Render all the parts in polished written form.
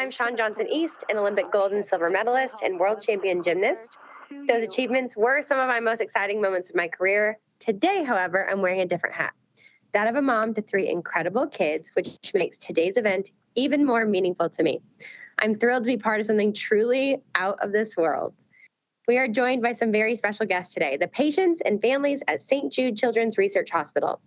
I'm Shawn Johnson-East, an Olympic gold and silver medalist and world champion gymnast. Those achievements were some of my most exciting moments of my career. Today, however, I'm wearing a different hat, that of a mom to 3 incredible kids, which makes today's event even more meaningful to me. I'm thrilled to be part of something truly out of this world. We are joined by some very special guests today, the patients and families at St. Jude Children's Research Hospital.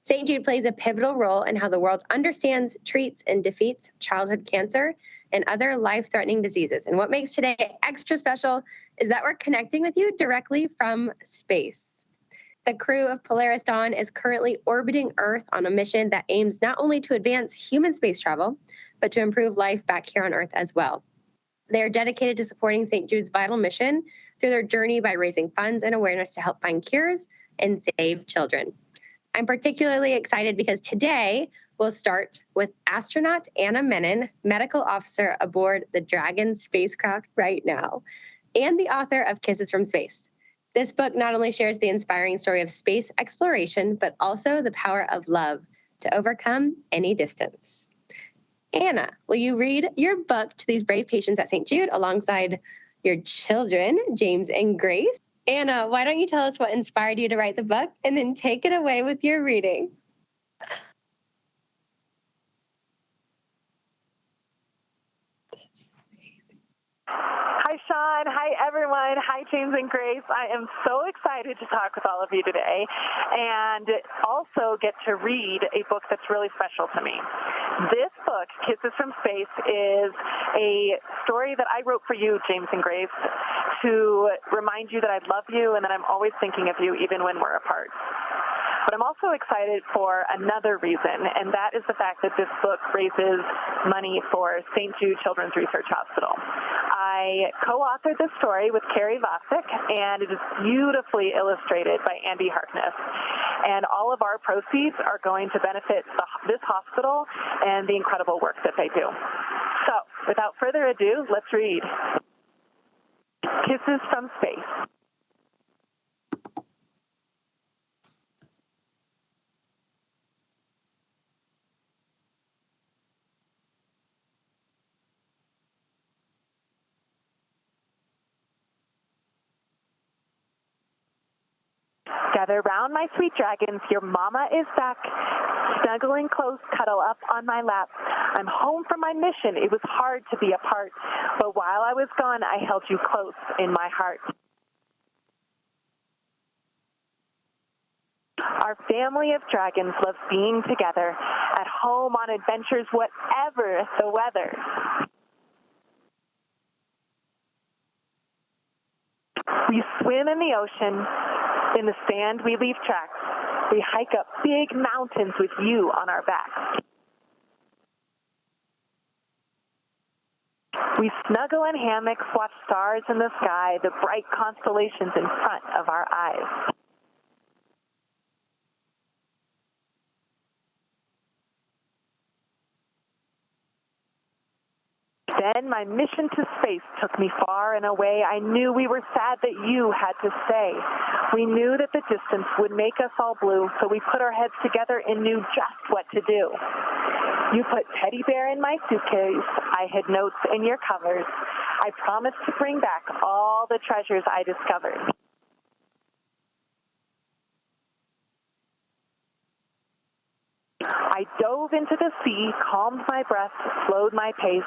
St. Jude plays a pivotal role in how the world understands, treats, and defeats childhood cancer and other life-threatening diseases. And what makes today extra special is that we're connecting with you directly from space. The crew of Polaris Dawn is currently orbiting Earth on a mission that aims not only to advance human space travel, but to improve life back here on Earth as well. They are dedicated to supporting St. Jude's vital mission through their journey by raising funds and awareness to help find cures and save children. I'm particularly excited because today we'll start with astronaut Anna Menon, medical officer aboard the Dragon spacecraft right now, and the author of Kisses from Space. This book not only shares the inspiring story of space exploration, but also the power of love to overcome any distance. Anna, will you read your book to these brave patients at St. Jude alongside your children, James and Grace? Anna, why don't you tell us what inspired you to write the book and then take it away with your reading? Hi, Shawn. Hi, everyone. Hi, James and Grace. I am so excited to talk with all of you today and also get to read a book that's really special to me. This book, Kisses from Space, is a story that I wrote for you, James and Grace, to remind you that I love you and that I'm always thinking of you even when we're apart. But I'm also excited for another reason, and that is the fact that this book raises money for St. Jude Children's Research Hospital. I co-authored this story with Carrie Vosick, and it is beautifully illustrated by Andy Harkness. And all of our proceeds are going to benefit this hospital and the incredible work that they do. So, without further ado, let's read Kisses from Space. Gather round, my sweet dragons, your mama is back. Snuggling close, cuddle up on my lap. I'm home from my mission. It was hard to be apart, but while I was gone, I held you close in my heart. Our family of dragons loves being together, at home on adventures, whatever the weather. We swim in the ocean. In the sand, we leave tracks. We hike up big mountains with you on our backs. We snuggle in hammocks, watch stars in the sky, the bright constellations in front of our eyes. Then my mission to space took me far and away. I knew we were sad that you had to stay. We knew that the distance would make us all blue, so we put our heads together and knew just what to do. You put teddy bear in my suitcase. I hid notes in your covers. I promised to bring back all the treasures I discovered. I dove into the sea, calmed my breath, slowed my pace.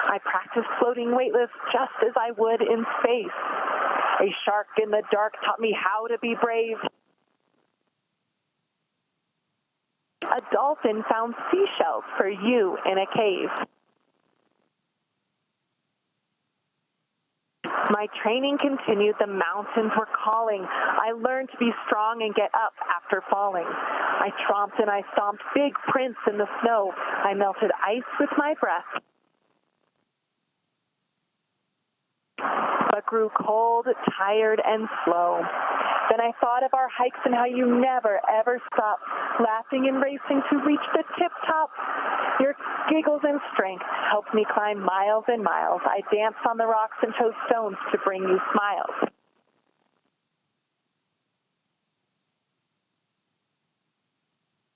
I practiced floating weightless just as I would in space. A shark in the dark taught me how to be brave. A dolphin found seashells for you in a cave. My training continued. The mountains were calling. I learned to be strong and get up after falling. I tromped and I stomped big prints in the snow. I melted ice with my breath, but grew cold, tired, and slow. Then I thought of our hikes and how you never, ever stopped, laughing and racing to reach the tip top. Your giggles and strength helped me climb miles and miles. I danced on the rocks and chose stones to bring you smiles.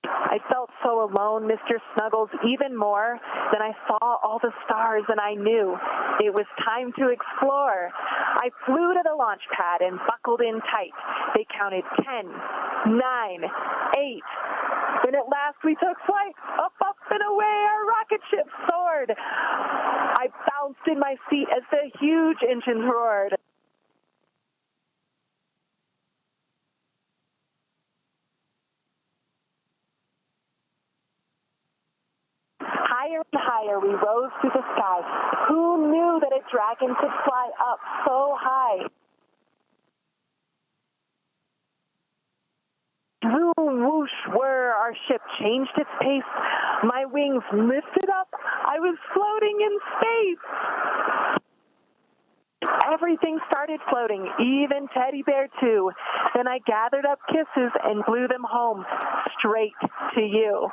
I I felt so alone, Mr. Snuggles, even more. Then I saw all the stars and I knew it was time to explore. I flew to the launch pad and buckled in tight. They counted 10, 9, 8. Then at last we took flight. Up, up, and away our rocket ship soared. I bounced in my seat as the huge engines roared. Higher and higher we rose through the sky. Who knew that a dragon could fly up so high? Zoom, whoosh, whir, our ship changed its pace. My wings lifted up. I was floating in space. Everything started floating, even Teddy Bear too. Then I gathered up kisses and blew them home, straight to you.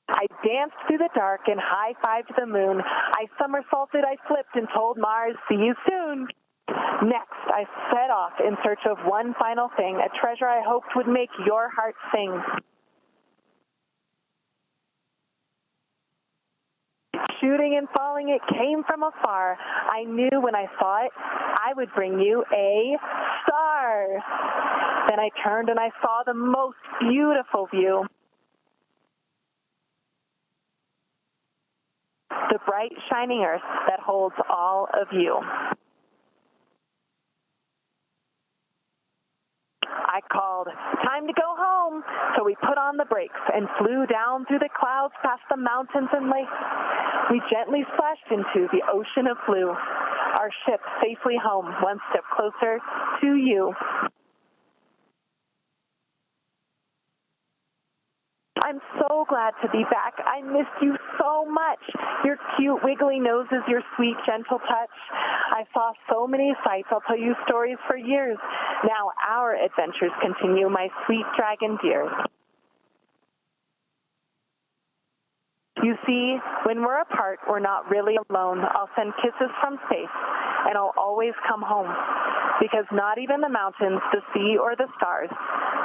I danced through the dark and high-fived the moon. I somersaulted, I flipped, and told Mars, see you soon. Next, I set off in search of one final thing, a treasure I hoped would make your heart sing. Shooting and falling, it came from afar. I knew when I saw it, I would bring you a star. Then I turned and I saw the most beautiful view. The bright, shining earth that holds all of you. I called, time to go home. So we put on the brakes and flew down through the clouds past the mountains and lakes. We gently splashed into the ocean of blue. Our ship safely home, one step closer to you. I'm so glad to be back. I missed you so much. Your cute, wiggly noses, your sweet, gentle touch. I saw so many sights. I'll tell you stories for years. Now our adventures continue, my sweet dragon dears. You see, when we're apart, we're not really alone. I'll send kisses from space, and I'll always come home. Because not even the mountains, the sea, or the stars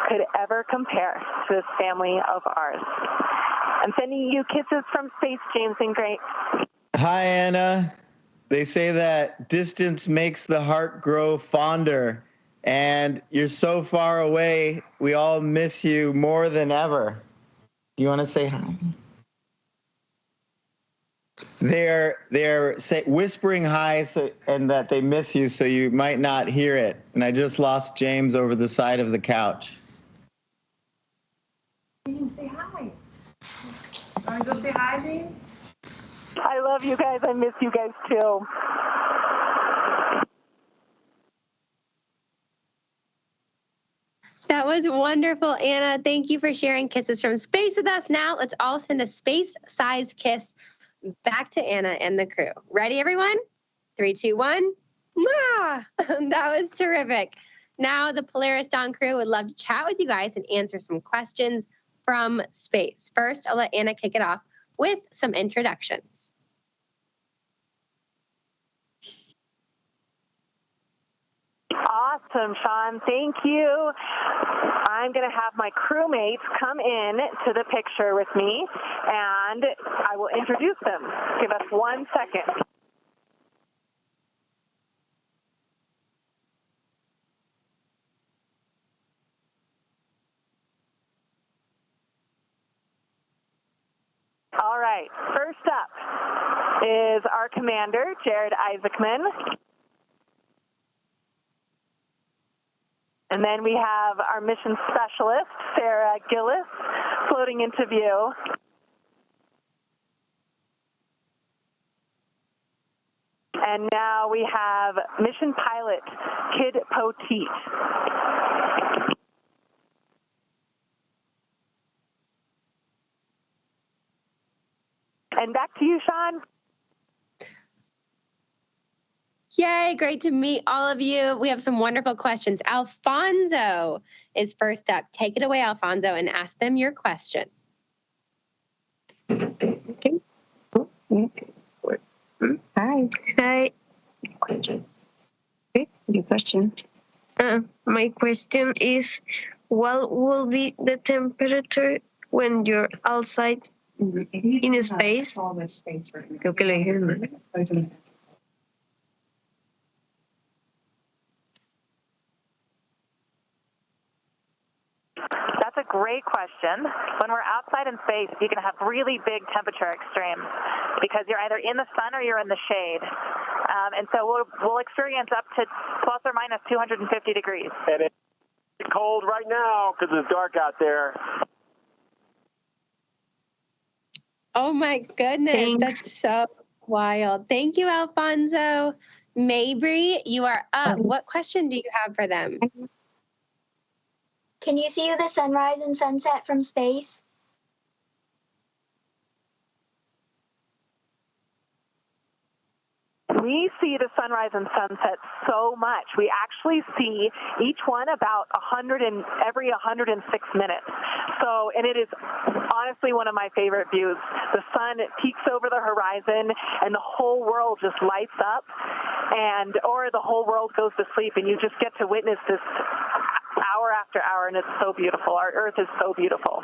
could ever compare to this family of ours. I'm sending you kisses from space, James and Grace. Hi, Anna. They say that distance makes the heart grow fonder, and you're so far away, we all miss you more than ever. Do you want to say hi? They're whispering hi and that they miss you, so you might not hear it. And I just lost James over the side of the couch. You can say hi. Want to go say hi, James? I love you guys. I miss you guys too. That was wonderful, Anna. Thank you for sharing kisses from space with us. Now let's all send a space-sized kiss back to Anna and the crew. Ready, everyone? 3, 2, 1. Mwah! That was terrific. Now the Polaris Dawn crew would love to chat with you guys and answer some questions from space. First, I'll let Anna kick it off with some introductions. Awesome, Sean. Thank you. I'm going to have my crewmates come in to the picture with me, and I will introduce them. Give us 1 second. All right. First up is our commander, Jared Isaacman. And then we have our mission specialist, Sarah Gillis, floating into view. And now we have mission pilot, Kid Poteet. And back to you, Sean. Yay, great to meet all of you. We have some wonderful questions. Alfonso is first up. Take it away, Alfonso, and ask them your question. Okay. Hi. Hi. Question. Okay, your question. My question is, What will be the temperature when you're outside in space? Creo que le dije, ¿no? That's a great question. When we're outside in space, you can have really big temperature extremes because you're either in the sun or you're in the shade. And so we'll experience up to plus or minus 250 degrees. And it's cold right now because it's dark out there. Oh my goodness, Thanks. that's so wild. Thank you, Alfonso. Mabry, you are up. What question do you have for them? Can you see the sunrise and sunset from space? We see the sunrise and sunset so much. We actually see each one about every 106 minutes. So, and it is honestly one of my favorite views. The sun, it peaks over the horizon and the whole world just lights up, or the whole world goes to sleep, and you just get to witness this hour after hour, and it's so beautiful. Our Earth is so beautiful.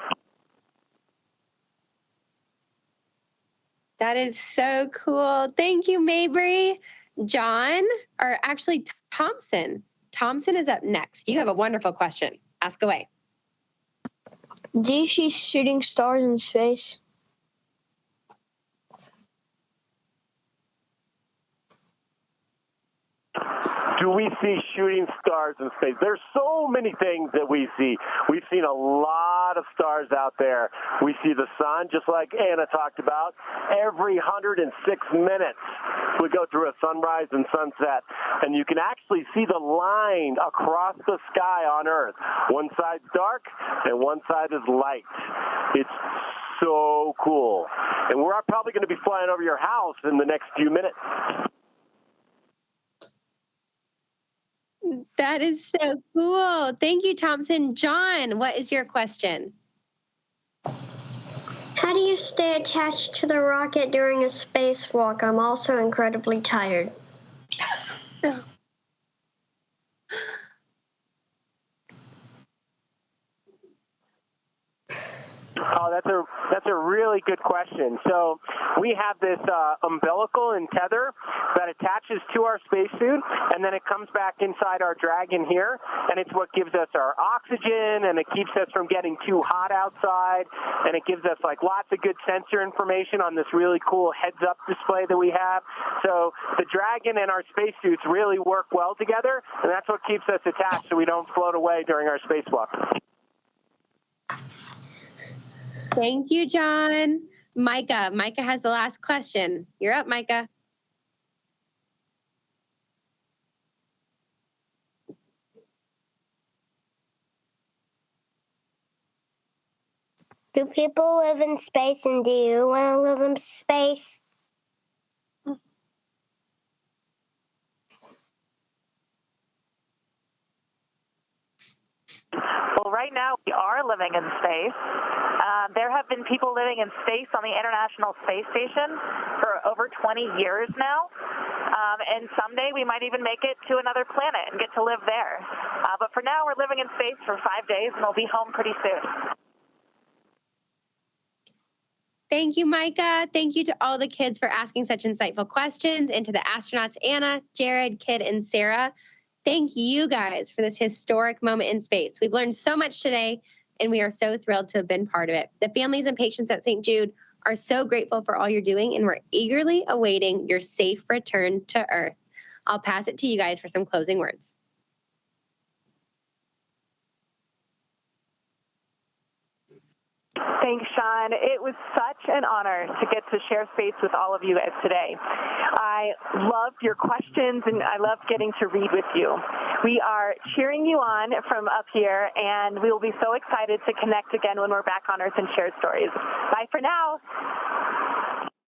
That is so cool. Thank you, Mabry. John, or actually Thompson. Thompson is up next. You have a wonderful question. Ask away. Do you see shooting stars in space? Do we see shooting stars in space? There's so many things that we see. We've seen a lot of stars out there. We see the sun, just like Anna talked about. Every 106 minutes, we go through a sunrise and sunset, and you can actually see the line across the sky on Earth. One side's dark, and one side is light. It's so cool. And we're probably going to be flying over your house in the next few minutes. That is so cool. Thank you, Thompson. John, what is your question? How do you stay attached to the rocket during a spacewalk? I'm also incredibly tired. Oh, that's a really good question. So we have this umbilical and tether that attaches to our spacesuit, and then it comes back inside our Dragon here, and it's what gives us our oxygen, and it keeps us from getting too hot outside, and it gives us like lots of good sensor information on this really cool heads-up display that we have. So the Dragon and our spacesuits really work well together, and that's what keeps us attached so we don't float away during our spacewalk. Thank you, John. Micah. Micah has the last question. You're up, Micah. Do people live in space, and do you want to live in space? Well, right now we are living in space. There have been people living in space on the International Space Station for over 20 years now. And someday we might even make it to another planet and get to live there. But for now, we're living in space for 5 days, and we'll be home pretty soon. Thank you, Micah. Thank you to all the kids for asking such insightful questions, and to the astronauts, Anna, Jared, Kid, and Sarah. Thank you guys for this historic moment in space. We've learned so much today, and we are so thrilled to have been part of it. The families and patients at St. Jude are so grateful for all you're doing, and we're eagerly awaiting your safe return to Earth. I'll pass it to you guys for some closing words. Thanks, Sean. It was such an honor to get to share space with all of you guys today. I loved your questions, and I loved getting to read with you. We are cheering you on from up here, and we will be so excited to connect again when we're back on Earth and share stories. Bye for now.